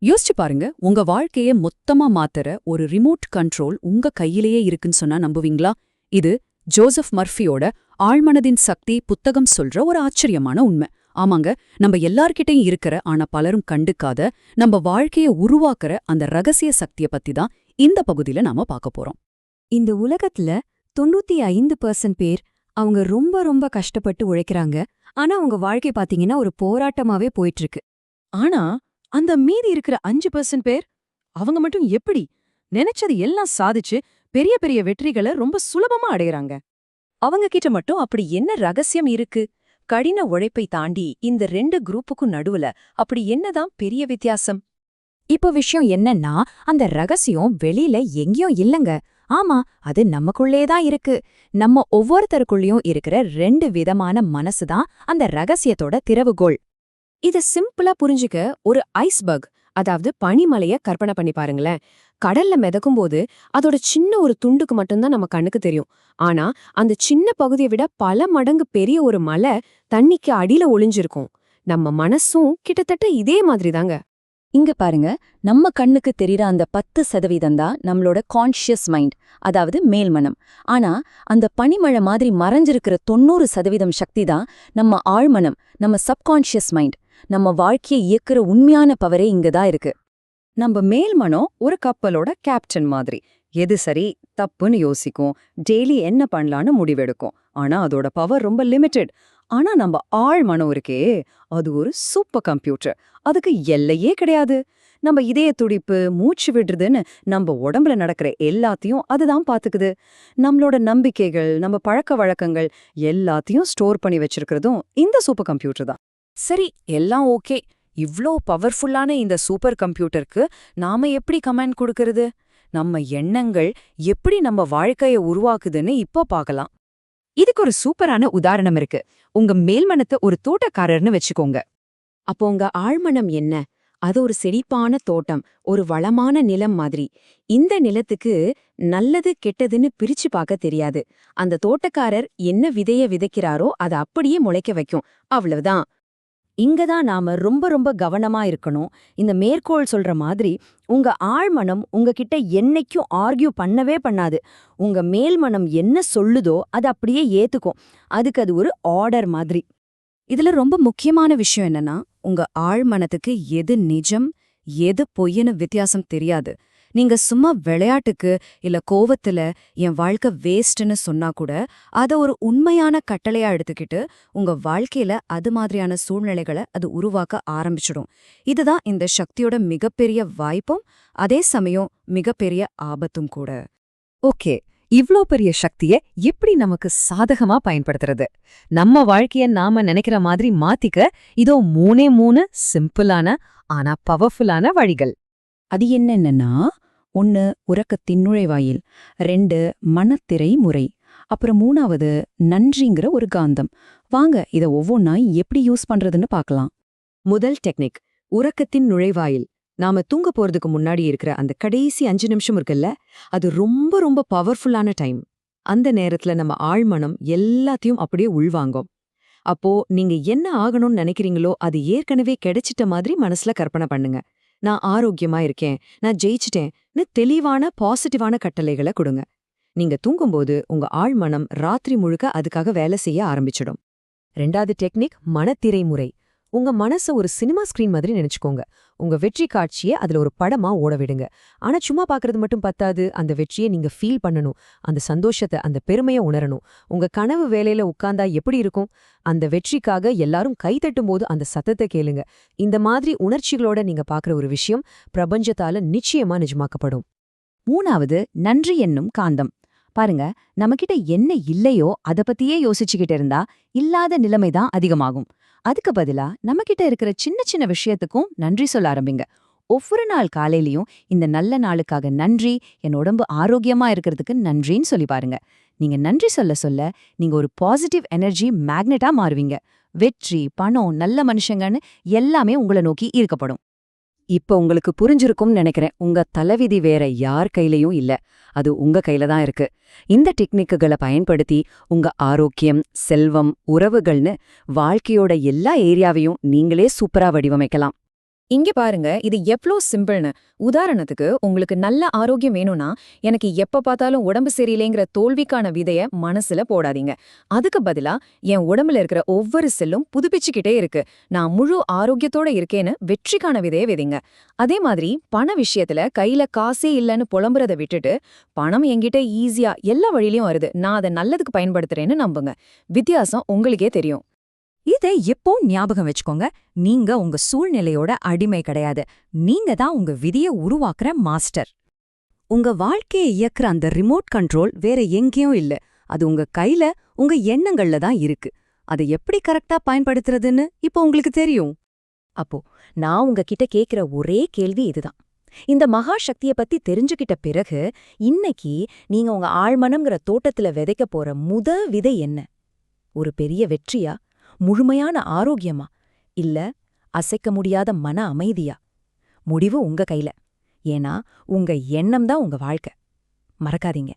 யோசிச்சு பாருங்க, உங்க வாழ்க்கைய மொத்தமா மாத்தற ஒரு ரிமோட் கண்ட்ரோல் உங்க கையிலேயே இருக்குன்னு சொன்னா நம்புவீங்களா? இது ஜோசப் மர்ஃபியோட ஆழ்மனதின் சக்தி புத்தகம் சொல்ற ஒரு ஆச்சரியமான உண்மை. ஆமாங்க, நம்ம எல்லார்கிட்டயும் இருக்கிற ஆனா பலரும் கண்டுக்காத நம்ம வாழ்க்கைய உருவாக்குற அந்த ரகசிய சக்திய பத்தி தான் இந்த பகுதியில நாம பார்க்க போறோம். இந்த உலகத்துல 95% பேர் அவங்க ரொம்ப ரொம்ப கஷ்டப்பட்டு உழைக்கிறாங்க. ஆனா அவங்க வாழ்க்கை பாத்தீங்கன்னா ஒரு போராட்டமாவே போயிட்டு இருக்கு. ஆனா அந்த மீதி இருக்கிற 5% பேர் அவங்க மட்டும் எப்படி நினைச்சது எல்லாம் சாதிச்சு பெரிய பெரிய வெற்றிகளை ரொம்ப சுலபமா அடையறாங்க? அவங்க கிட்ட மட்டும் அப்படி என்ன ரகசியம் இருக்கு? கடின உழைப்பை தாண்டி இந்த 2 குரூப்புக்கும் நடுவுல அப்படி என்னதான் பெரிய வித்தியாசம்? இப்போ விஷயம் என்னன்னா, அந்த ரகசியம் வெளியில எங்கேயும் இல்லங்க. ஆமா, அது நமக்குள்ளேதான் இருக்கு. நம்ம ஒவ்வொருத்தருக்குள்ளேயும் இருக்கிற 2 விதமான மனசுதான் அந்த ரகசியத்தோட திறவுகோல். இத சிம்பிளா புரிஞ்சுக்க ஒரு ஐஸ்பர்க், அதாவது பனிமலைய கற்பனை பண்ணி பாருங்களேன். கடல்ல மிதக்கும்போது அதோட சின்ன ஒரு துண்டுக்கு மட்டும்தான் நம்ம கண்ணுக்கு தெரியும். ஆனா அந்த சின்ன பகுதியை விட பல மடங்கு பெரிய ஒரு மலை தண்ணிக்கு அடியில ஒளிஞ்சிருக்கும். நம்ம மனசும் கிட்டத்தட்ட இதே மாதிரி தாங்க. இங்க பாருங்க, நம்ம கண்ணுக்கு தெரியற அந்த 10% தான் நம்மளோட கான்ஷியஸ் மைண்ட், அதாவது மேல்மனம். ஆனா அந்த பனிமழை மாதிரி மறைஞ்சிருக்கிற 90% சக்தி தான் நம்ம ஆழ்மனம், நம்ம சப்கான்ஷியஸ் மைண்ட். நம்ம வாழ்க்கையை இயக்குற உண்மையான பவரே இங்கதான் இருக்கு. நம்ம மேல்மனம் ஒரு கப்பலோட கேப்டன் மாதிரி. எது சரி தப்புன்னு யோசிக்கும், டெய்லி என்ன பண்ணலான்னு முடிவெடுக்கும். ஆனா அதோட பவர் ரொம்ப லிமிட்டெட். ஆனா நம்ம ஆழ்மனம் இருக்கே, அது ஒரு சூப்பர் கம்ப்யூட்டர். அதுக்கு எல்லையே கிடையாது. நம்ம இதய துடிப்பு, மூச்சு விடுறதுன்னு நம்ம உடம்புல நடக்கிற எல்லாத்தையும் அதுதான் பாத்துக்குது. நம்மளோட நம்பிக்கைகள், நம்ம பழக்க வழக்கங்கள் எல்லாத்தையும் ஸ்டோர் பண்ணி வச்சிருக்கிறதும் இந்த சூப்பர் கம்ப்யூட்டர் தான். சரி, எல்லாம் ஓகே. இவ்ளோ பவர்ஃபுல்லான இந்த சூப்பர் கம்ப்யூட்டருக்கு நாம எப்படி கமாண்ட் கொடுக்கறது? நம்ம எண்ணங்கள் எப்படி நம்ம வாழ்க்கைய உருவாக்குதுன்னு இப்போ பார்க்கலாம். இதுக்கு ஒரு சூப்பரான உதாரணம் இருக்கு. உங்க மேல்மனத்தை ஒரு தோட்டக்காரர்னு வச்சுக்கோங்க. அப்போ உங்க ஆழ்மனம் என்ன? அது ஒரு செழிப்பான தோட்டம், ஒரு வளமான நிலம் மாதிரி. இந்த நிலத்துக்கு நல்லது கெட்டதுன்னு பிரிச்சு பார்க்க தெரியாது. அந்த தோட்டக்காரர் என்ன விதைய விதைக்கிறாரோ அதை அப்படியே முளைக்க வைக்கும், அவ்வளவுதான். இங்கதான் நாம ரொம்ப ரொம்ப கவனமா இருக்கணும். இந்த மேற்கோள் சொல்ற மாதிரி உங்க ஆழ்மனம் உங்ககிட்ட என்னைக்கும் ஆர்கியூ பண்ணவே பண்ணாது. உங்க மேல்மனம் என்ன சொல்லுதோ அது அப்படியே ஏத்துக்கும். அதுக்கு அது ஒரு ஆர்டர் மாதிரி. இதுல ரொம்ப முக்கியமான விஷயம் என்னன்னா, உங்க ஆழ்மனத்துக்கு எது நிஜம், எது பொய்ன்னு வித்தியாசம் தெரியாது. நீங்க சும்மா விளையாட்டுக்கு இல்ல கோவத்துல என் வாழ்க்கை வேஸ்ட்னு சொன்னா கூட அத ஒரு உண்மையான கட்டளையா எடுத்துக்கிட்டு உங்க வாழ்க்கையில அது மாதிரியான சூழ்நிலைகளை அது உருவாக்க ஆரம்பிச்சிடும். இதுதான் இந்த சக்தியோட மிகப்பெரிய வாய்ப்பும் அதே சமயம் மிகப்பெரிய ஆபத்தும் கூட. ஓகே, இவ்ளோ பெரிய சக்திய எப்படி நமக்கு சாதகமா பயன்படுத்துறது? நம்ம வாழ்க்கைய நாம நினைக்கிற மாதிரி மாத்திக்க இதோ 3 சிம்பிளான ஆனா பவர்ஃபுல்லான வழிகள். அது என்னன்னா, 1 உறக்கத்தின் நுழைவாயில், 2 மனத்திரை முறை, அப்புறம் 3வது நன்றிங்கிற ஒரு காந்தம். வாங்க இத ஒவ்வொன்னா எப்படி யூஸ் பண்றதுன்னு பார்க்கலாம். முதல் டெக்னிக், உறக்கத்தின் நுழைவாயில். நாம தூங்க போறதுக்கு முன்னாடி இருக்கிற அந்த கடைசி 5 நிமிஷம் இருக்குல்ல, அது ரொம்ப ரொம்ப பவர்ஃபுல்லான டைம். அந்த நேரத்துல நம்ம ஆழ்மனம் எல்லாத்தையும் அப்படியே உள்வாங்கும். அப்போ நீங்க என்ன ஆகணும்னு நினைக்கிறீங்களோ அது ஏற்கனவே கிடைச்சிட்ட மாதிரி மனசுல கற்பனை பண்ணுங்க. நான் ஆரோக்கியமா இருக்கேன், நான் ஜெயிச்சிட்டேன்னு தெளிவான பாசிட்டிவான கட்டளைகளை கொடுங்க. நீங்க தூங்கும்போது உங்க ஆழ்மனம் ராத்திரி முழுக்க அதுக்காக வேலை செய்ய ஆரம்பிச்சிடும். 2வது டெக்னிக், மனத்திரை முறை. உங்க மனச ஒரு சினிமா ஸ்கிரீன் மாதிரி நினைச்சுக்கோங்க. உங்க வெற்றி காட்சியை அதுல ஒரு படமா ஓட விடுங்க. ஆனா சும்மா பாக்குறது மட்டும் பத்தாது, அந்த வெற்றியை நீங்க ஃபீல் பண்ணணும். அந்த சந்தோஷத்தை, அந்த பெருமையை உணரணும். உங்க கனவு வேலையில உட்கார்ந்தா எப்படி இருக்கும்? அந்த வெற்றிக்காக எல்லாரும் கைதட்டும் போது அந்த சத்தத்தை கேளுங்க. இந்த மாதிரி உணர்ச்சிகளோட நீங்க பாக்குற ஒரு விஷயம் பிரபஞ்சத்தால நிச்சயமா நிஜமாக்கப்படும். 3வது நன்றி என்னும் காந்தம். பாருங்க, நம்மகிட்ட என்ன இல்லையோ அத பத்தியே யோசிச்சுக்கிட்டு இருந்தா இல்லாத நிலைமைதான் அதிகமாகும். அதுக்கு பதிலா நம்மகிட்ட இருக்கிற சின்ன சின்ன விஷயத்துக்கும் நன்றி சொல்ல ஆரம்பிங்க. ஒவ்வொரு நாள் காலையிலயும் இந்த நல்ல நாளுக்காக நன்றி, என் உடம்பு ஆரோக்கியமா இருக்கிறதுக்கு நன்றின்னு சொல்லி பாருங்க. நீங்க நன்றி சொல்ல சொல்ல நீங்க ஒரு பாசிட்டிவ் எனர்ஜி மேக்னெட்டா மாறுவீங்க. வெற்றி, பணம், நல்ல மனுஷங்கன்னு எல்லாமே உங்களை நோக்கி ஈர்க்கப்படும். இப்ப உங்களுக்கு புரிஞ்சிருக்கும்னு நினைக்கிறேன். உங்க தலைவிதி வேற யார் கையிலயும் இல்ல, அது உங்க கையில தான் இருக்கு. இந்த டெக்னிக்குகளை பயன்படுத்தி உங்க ஆரோக்கியம், செல்வம், உறவுகள்னு வாழ்க்கையோட எல்லா ஏரியாவையும் நீங்களே சூப்பரா வடிவமைக்கலாம். இங்க பாருங்க, இது எவ்ளோ சிம்பிள்னு. உதாரணத்துக்கு, உங்களுக்கு நல்ல ஆரோக்கியம் வேணும்னா, எனக்கு எப்ப பார்த்தாலும் உடம்பு சரியில்லைங்கிற தோல்விக்கான விதைய மனசுல போடாதீங்க. அதுக்கு பதிலா, என் உடம்புல இருக்கிற ஒவ்வொரு செல்லும் புதுப்பிச்சுக்கிட்டே இருக்கு, நான் முழு ஆரோக்கியத்தோட இருக்கேன்னு வெற்றிக்கான விதைய விதைங்க. அதே மாதிரி, பண விஷயத்துல கையில காசே இல்லன்னு புலம்புறத விட்டுட்டு, பணம் என்கிட்ட ஈஸியா எல்லா வழியிலயும் வருது, நான் அதை நல்லதுக்கு பயன்படுத்துறேன்னு நம்புங்க. வித்தியாசம் உங்களுக்கே தெரியும். இதை எப்போ ஞாபகம் வச்சுக்கோங்க, நீங்க உங்க சூழ்நிலையோட அடிமை கிடையாது. நீங்க தான் உங்க விதியை உருவாக்குற மாஸ்டர். உங்க வாழ்க்கையை இயக்குற அந்த ரிமோட் கண்ட்ரோல் வேற எங்கேயும் இல்ல. அது உங்க கையில, உங்க எண்ணங்கள்ல தான் இருக்கு. அதை எப்படி கரெக்டா பயன்படுத்துறதுன்னு இப்போ உங்களுக்கு தெரியும். அப்போ நான் உங்ககிட்ட கேக்குற ஒரே கேள்வி இதுதான். இந்த மகா சக்திய பத்தி தெரிஞ்சுக்கிட்ட பிறகு இன்னைக்கு நீங்க உங்க ஆழ்மனம்ங்கிற தோட்டத்துல விதைக்க போற விதை என்ன? ஒரு பெரிய வெற்றியா, முழுமையான ஆரோக்கியமா, இல்ல அசைக்க முடியாத மன அமைதியா? முடிவு உங்க கையில. ஏன்னா உங்க எண்ணம் தான் உங்க வாழ்க்கை. மறக்காதீங்க.